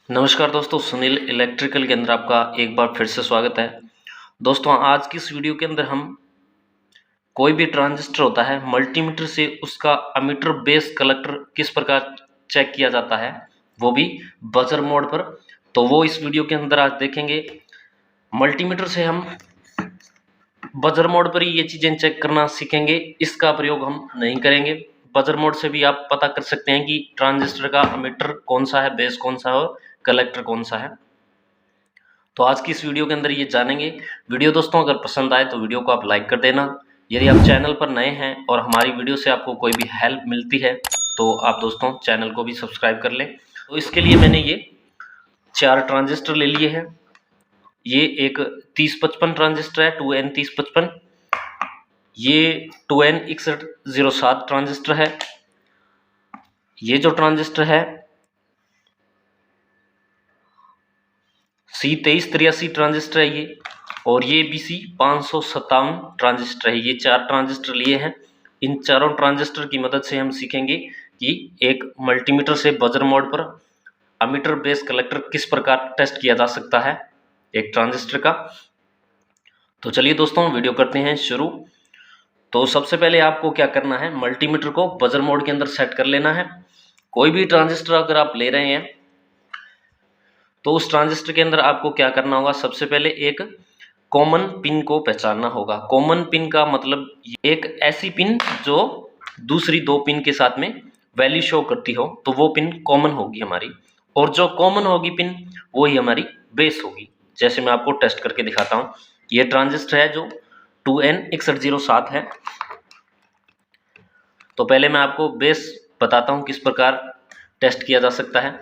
नमस्कार दोस्तों, सुनील इलेक्ट्रिकल के अंदर आपका एक बार फिर से स्वागत है। दोस्तों, आज की इस वीडियो के अंदर हम कोई भी ट्रांजिस्टर होता है, मल्टीमीटर से उसका अमीटर बेस कलेक्टर किस प्रकार चेक किया जाता है, वो भी बजर मोड पर। तो वो इस वीडियो के अंदर आज देखेंगे। मल्टीमीटर से हम बजर मोड पर ही ये चीज़ें चेक करना सीखेंगे, इसका प्रयोग हम नहीं करेंगे। बजर मोड से भी आप पता कर सकते हैं कि ट्रांजिस्टर का अमीटर कौन सा है, बेस कौन सा है और कलेक्टर कौन सा है। तो आज की इस वीडियो के अंदर ये जानेंगे। वीडियो दोस्तों अगर पसंद आए तो वीडियो को आप लाइक कर देना। यदि आप चैनल पर नए हैं और हमारी वीडियो से आपको कोई भी हेल्प मिलती है तो आप दोस्तों चैनल को भी सब्सक्राइब कर लें। तो इसके लिए मैंने ये 4 ट्रांजिस्टर ले लिए हैं। ये एक 3055 ट्रांजिस्टर है, 2N3055। ये 2N6107 ट्रांजिस्टर है। ये जो ट्रांजिस्टर है C2383 ट्रांजिस्टर है ये, और ये BC557 ट्रांजिस्टर है। ये 4 ट्रांजिस्टर लिए हैं। इन चारों ट्रांजिस्टर की मदद से हम सीखेंगे कि एक मल्टीमीटर से बजर मोड पर अमीटर बेस कलेक्टर किस प्रकार टेस्ट किया जा सकता है एक ट्रांजिस्टर का। तो चलिए दोस्तों वीडियो करते हैं शुरू। तो सबसे पहले आपको क्या करना है, मल्टीमीटर को बजर मोड के अंदर सेट कर लेना है। कोई भी ट्रांजिस्टर अगर आप ले रहे हैं तो उस ट्रांजिस्टर के अंदर आपको क्या करना होगा, सबसे पहले एक कॉमन पिन को पहचानना होगा। कॉमन पिन का मतलब एक ऐसी पिन जो दूसरी 2 पिन के साथ में वैल्यू शो करती हो, तो वो पिन कॉमन होगी हमारी। और जो कॉमन होगी पिन वही हमारी बेस होगी। जैसे मैं आपको टेस्ट करके दिखाता हूँ। ये ट्रांजिस्टर है जो 2N6107 है। तो पहले मैं आपको बेस बताता हूँ किस प्रकार टेस्ट किया जा सकता है,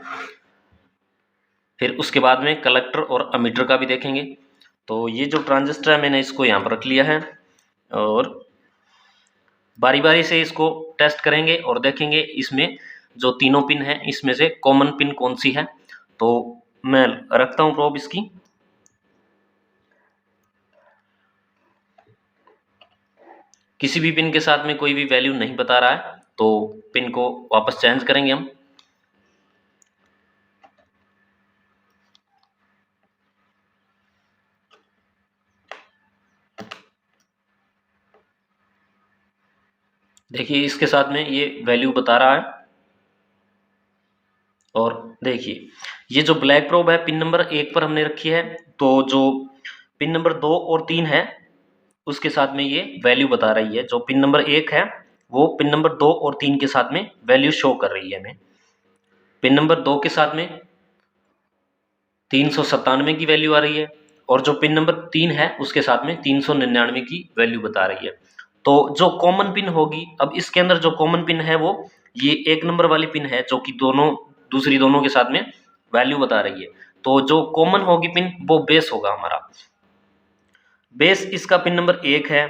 फिर उसके बाद में कलेक्टर और अमीटर का भी देखेंगे। तो ये जो ट्रांजिस्टर है मैंने इसको यहाँ पर रख लिया है और बारी बारी से इसको टेस्ट करेंगे और देखेंगे इसमें जो तीनों पिन है इसमें से कॉमन पिन कौन सी है। तो मैं रखता हूँ प्रोब इसकी। किसी भी पिन के साथ में कोई भी वैल्यू नहीं बता रहा है तो पिन को वापस चेंज करेंगे हम। देखिए इसके साथ में ये वैल्यू बता रहा है। और देखिए ये जो ब्लैक प्रोब है पिन नंबर 1 पर हमने रखी है, तो जो पिन नंबर 2 और 3 है उसके साथ में ये वैल्यू बता रही है। जो पिन नंबर 1 है वो पिन नंबर 2 और 3 के साथ में वैल्यू शो कर रही है हमें। पिन नंबर 2 के साथ में 397 की वैल्यू आ रही है, और जो पिन नंबर 3 है उसके साथ में 399 की वैल्यू बता रही है। तो जो कॉमन पिन होगी, अब इसके अंदर जो कॉमन पिन है वो ये 1 नंबर वाली पिन है जो कि दूसरी दोनों के साथ में वैल्यू बता रही है। तो जो कॉमन होगी पिन वो बेस होगा हमारा। बेस इसका पिन नंबर 1 है।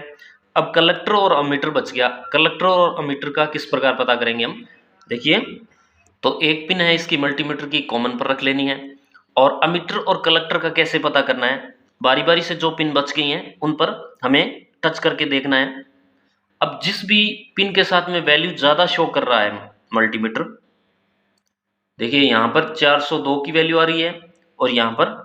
अब कलेक्टर और अमीटर बच गया। कलेक्टर और अमीटर का किस प्रकार पता करेंगे हम, देखिए। तो एक पिन है इसकी मल्टीमीटर की, कॉमन पर रख लेनी है। और अमीटर और कलेक्टर का कैसे पता करना है, बारी बारी से जो पिन बच गई हैं उन पर हमें टच करके देखना है। अब जिस भी पिन के साथ में वैल्यू ज़्यादा शो कर रहा है मल्टीमीटर, देखिए यहाँ पर 402 की वैल्यू आ रही है और यहाँ पर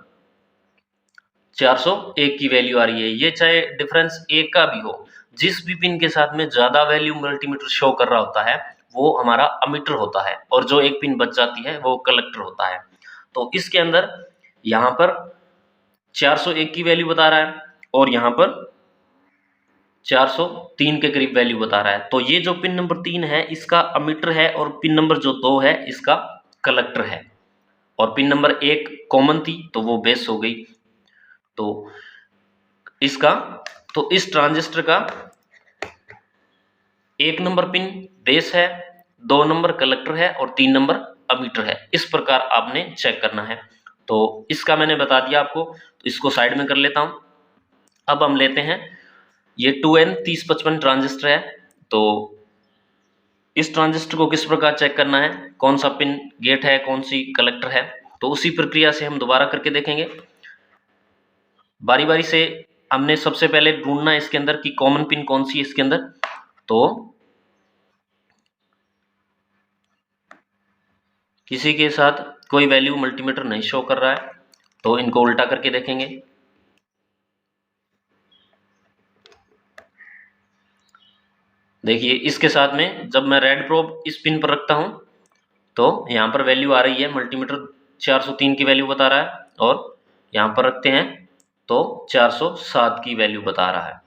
401 की वैल्यू आ रही है। ये चाहे डिफरेंस 1 का भी हो, जिस भी पिन के साथ में ज़्यादा वैल्यू मल्टीमीटर शो कर रहा होता है वो हमारा अमीटर होता है, और जो एक पिन बच जाती है वो कलेक्टर होता है। तो इसके अंदर यहाँ पर 401 की वैल्यू बता रहा है और यहाँ पर 403 के करीब वैल्यू बता रहा है। तो ये जो पिन नंबर 3 है इसका अमीटर है, और पिन नंबर जो 2 है इसका कलेक्टर है। और पिन नंबर 1 कॉमन थी तो वो बेस हो गई। तो इसका तो इस ट्रांजिस्टर का 1 नंबर पिन बेस है, 2 नंबर कलेक्टर है और 3 नंबर अमीटर है। इस प्रकार आपने चेक करना है। तो इसका मैंने बता दिया आपको, तो इसको साइड में कर लेता हूं। अब हम लेते हैं ये 2N3055 ट्रांजिस्टर है। तो इस ट्रांजिस्टर को किस प्रकार चेक करना है, कौन सा पिन गेट है, कौन सी कलेक्टर है, तो उसी प्रक्रिया से हम दोबारा करके देखेंगे। बारी बारी से हमने सबसे पहले ढूंढना है इसके अंदर कि कॉमन पिन कौन सी है इसके अंदर। तो किसी के साथ कोई वैल्यू मल्टीमीटर नहीं शो कर रहा है, तो इनको उल्टा करके देखेंगे। देखिए इसके साथ में जब मैं रेड प्रोब इस पिन पर रखता हूं तो यहाँ पर वैल्यू आ रही है, मल्टीमीटर 403 की वैल्यू बता रहा है, और यहाँ पर रखते हैं तो 407 की वैल्यू बता रहा है।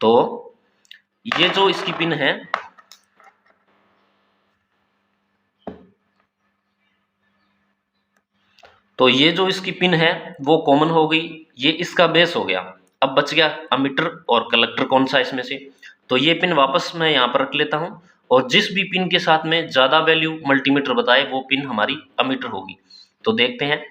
तो ये जो इसकी पिन है, तो ये जो इसकी पिन है वो कॉमन हो गई, ये इसका बेस हो गया। अब बच गया अमीटर और कलेक्टर कौन सा इसमें से, तो ये पिन वापस मैं यहाँ पर रख लेता हूँ, और जिस भी पिन के साथ में ज़्यादा वैल्यू मल्टीमीटर बताए वो पिन हमारी अमीटर होगी। तो देखते हैं,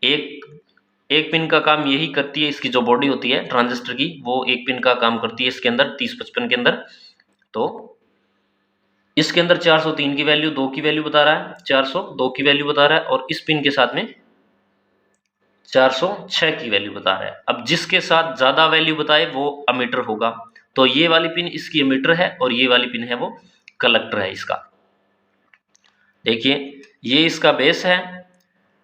एक पिन का काम यही करती है, इसकी जो बॉडी होती है ट्रांजिस्टर की, वो एक पिन का काम करती है इसके अंदर 3055 के अंदर। तो इसके अंदर 403 की वैल्यू, 2 की वैल्यू बता रहा है, 402 की वैल्यू बता रहा है, और इस पिन के साथ में 406 की वैल्यू बता रहा है। अब जिसके साथ ज्यादा वैल्यू बताए वो अमीटर होगा, तो ये वाली पिन इसकी अमीटर है और ये वाली पिन है वो कलेक्टर है इसका। देखिए ये इसका बेस है,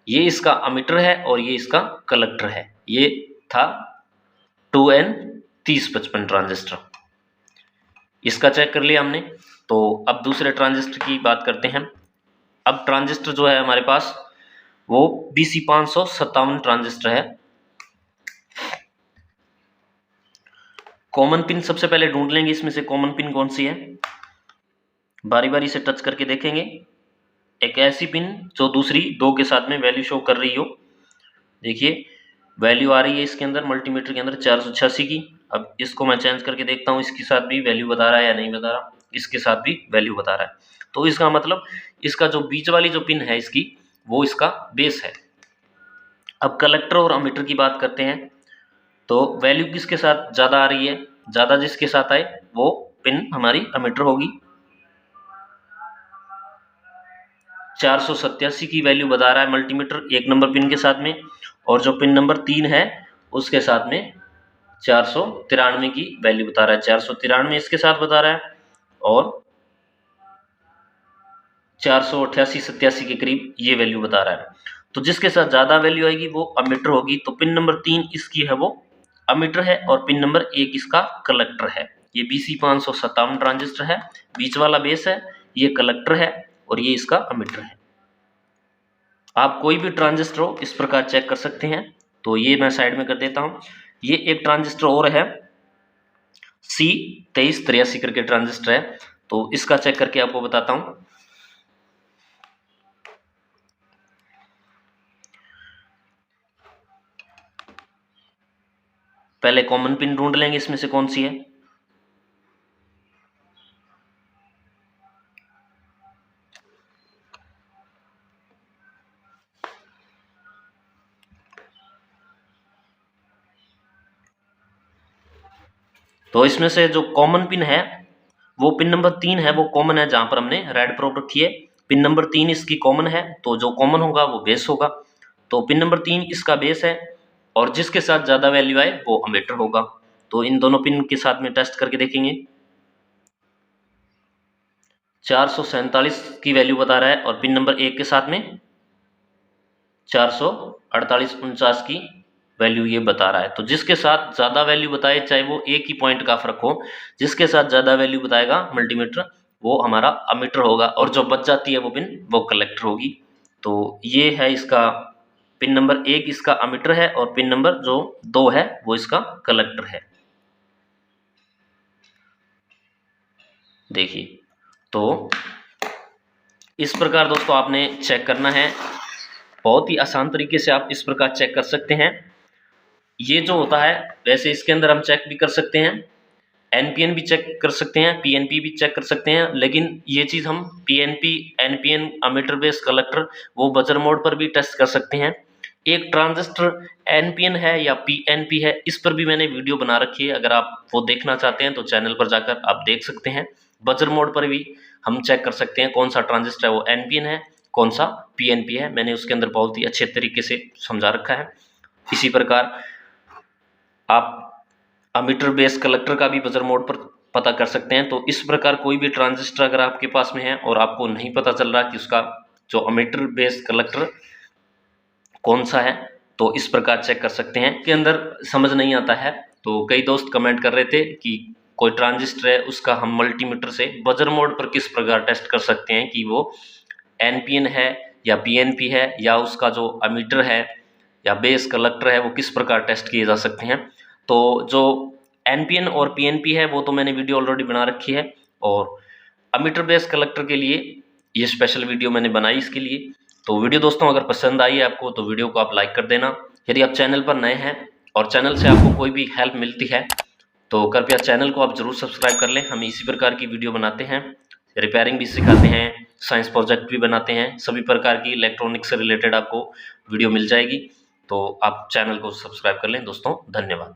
ये इसका अमीटर है और ये इसका कलेक्टर है। ये था 2N3055 ट्रांजिस्टर, इसका चेक कर लिया हमने। तो अब दूसरे ट्रांजिस्टर की बात करते हैं। अब ट्रांजिस्टर जो है हमारे पास वो BC557 ट्रांजिस्टर है। कॉमन पिन सबसे पहले ढूंढ लेंगे, इसमें से कॉमन पिन कौन सी है, बारी बारी से टच करके देखेंगे। एक ऐसी पिन जो दूसरी 2 के साथ में वैल्यू शो कर रही हो। देखिए वैल्यू आ रही है इसके अंदर मल्टीमीटर के अंदर 486 की। अब इसको मैं चेंज करके देखता हूँ, इसके साथ भी वैल्यू बता रहा है या नहीं बता रहा, इसके साथ भी वैल्यू बता रहा है। तो इसका मतलब इसका जो बीच वाली जो पिन है इसकी, वो इसका बेस है। अब कलेक्टर और अमीटर की बात करते हैं, तो वैल्यू किसके साथ ज़्यादा आ रही है, ज़्यादा जिसके साथ आए वो पिन हमारी अमीटर होगी। 487 की वैल्यू बता रहा है मल्टीमीटर 1 नंबर पिन के साथ में, और जो पिन नंबर 3 है उसके साथ में 493 की वैल्यू बता रहा है। 493 इसके साथ बता रहा है, और 488-87 के करीब ये वैल्यू बता रहा है। तो जिसके साथ ज़्यादा वैल्यू आएगी वो अमीटर होगी। तो पिन नंबर 3 इसकी है वो अमीटर है, और पिन नंबर 1 इसका कलेक्टर है। ये BC557 ट्रांजिस्टर है, बीच वाला बेस है, ये कलेक्टर है और ये इसका अमीटर है। आप कोई भी ट्रांजिस्टर हो इस प्रकार चेक कर सकते हैं। तो ये मैं साइड में कर देता हूँ। ये एक ट्रांजिस्टर और है, C2383 करके ट्रांजिस्टर है, तो इसका चेक करके आपको बताता हूँ। पहले कॉमन पिन ढूंढ लेंगे इसमें से कौन सी है। तो इसमें से जो कॉमन पिन है वो पिन नंबर 3 है, वो कॉमन है, जहां पर हमने रेड प्रोब रखी है। पिन नंबर 3 इसकी कॉमन है, तो जो कॉमन होगा वो बेस होगा। तो पिन नंबर 3 इसका बेस है, और जिसके साथ ज्यादा वैल्यू आए वो अमीटर होगा। तो इन दोनों पिन के साथ में टेस्ट करके देखेंगे। 447 की वैल्यू बता रहा है, और पिन नंबर 1 के साथ में 448-49 की वैल्यू ये बता रहा है। तो जिसके साथ ज़्यादा वैल्यू बताए, चाहे वो एक ही पॉइंट का फर्क हो, जिसके साथ ज़्यादा वैल्यू बताएगा मल्टीमीटर वो हमारा अमीटर होगा, और जो बच जाती है वो पिन वो कलेक्टर होगी। तो ये है इसका पिन नंबर 1 इसका अमीटर है, और पिन नंबर जो 2 है वो इसका कलेक्टर है। देखिए तो इस प्रकार दोस्तों आपने चेक करना है, बहुत ही आसान तरीके से आप इस प्रकार चेक कर सकते हैं। ये जो होता है, वैसे इसके अंदर हम चेक भी कर सकते हैं, एनपीएन भी चेक कर सकते हैं, पीएनपी भी चेक कर सकते हैं, लेकिन ये चीज़ हम PNP, NPN, ammeter base collector, वो बजर मोड पर भी टेस्ट कर सकते हैं। एक ट्रांजिस्टर एनपीएन है या पीएनपी है, इस पर भी मैंने वीडियो बना रखी है, अगर आप वो देखना चाहते हैं तो चैनल पर जाकर आप देख सकते हैं। बजर मोड पर भी हम चेक कर सकते हैं कौन सा ट्रांजिस्टर है वो एनपीएन है, कौन सा पीएनपी है, मैंने उसके अंदर बहुत ही अच्छे तरीके से समझा रखा है। इसी प्रकार आप अमीटर बेस कलेक्टर का भी बजर मोड पर पता कर सकते हैं। तो इस प्रकार कोई भी ट्रांजिस्टर अगर आपके पास में है और आपको नहीं पता चल रहा कि उसका जो अमीटर बेस कलेक्टर कौन सा है, तो इस प्रकार चेक कर सकते हैं। के अंदर समझ नहीं आता है तो कई दोस्त कमेंट कर रहे थे कि कोई ट्रांजिस्टर है उसका हम मल्टीमीटर से बजर मोड पर किस प्रकार टेस्ट कर सकते हैं कि वो एनपीएन है या पीएनपी है, या उसका जो अमीटर है या बेस कलेक्टर है वो किस प्रकार टेस्ट किए जा सकते हैं। तो जो एनपीएन और पीएनपी है वो तो मैंने वीडियो ऑलरेडी बना रखी है, और अमीटर बेस कलेक्टर के लिए ये स्पेशल वीडियो मैंने बनाई इसके लिए। तो वीडियो दोस्तों अगर पसंद आई है आपको तो वीडियो को आप लाइक कर देना। यदि आप चैनल पर नए हैं और चैनल से आपको कोई भी हेल्प मिलती है तो कृपया चैनल को आप जरूर सब्सक्राइब कर लें। हम इसी प्रकार की वीडियो बनाते हैं, रिपेयरिंग भी सिखाते हैं, साइंस प्रोजेक्ट भी बनाते हैं, सभी प्रकार की इलेक्ट्रॉनिक्स से रिलेटेड आपको वीडियो मिल जाएगी। तो आप चैनल को सब्सक्राइब कर लें दोस्तों। धन्यवाद।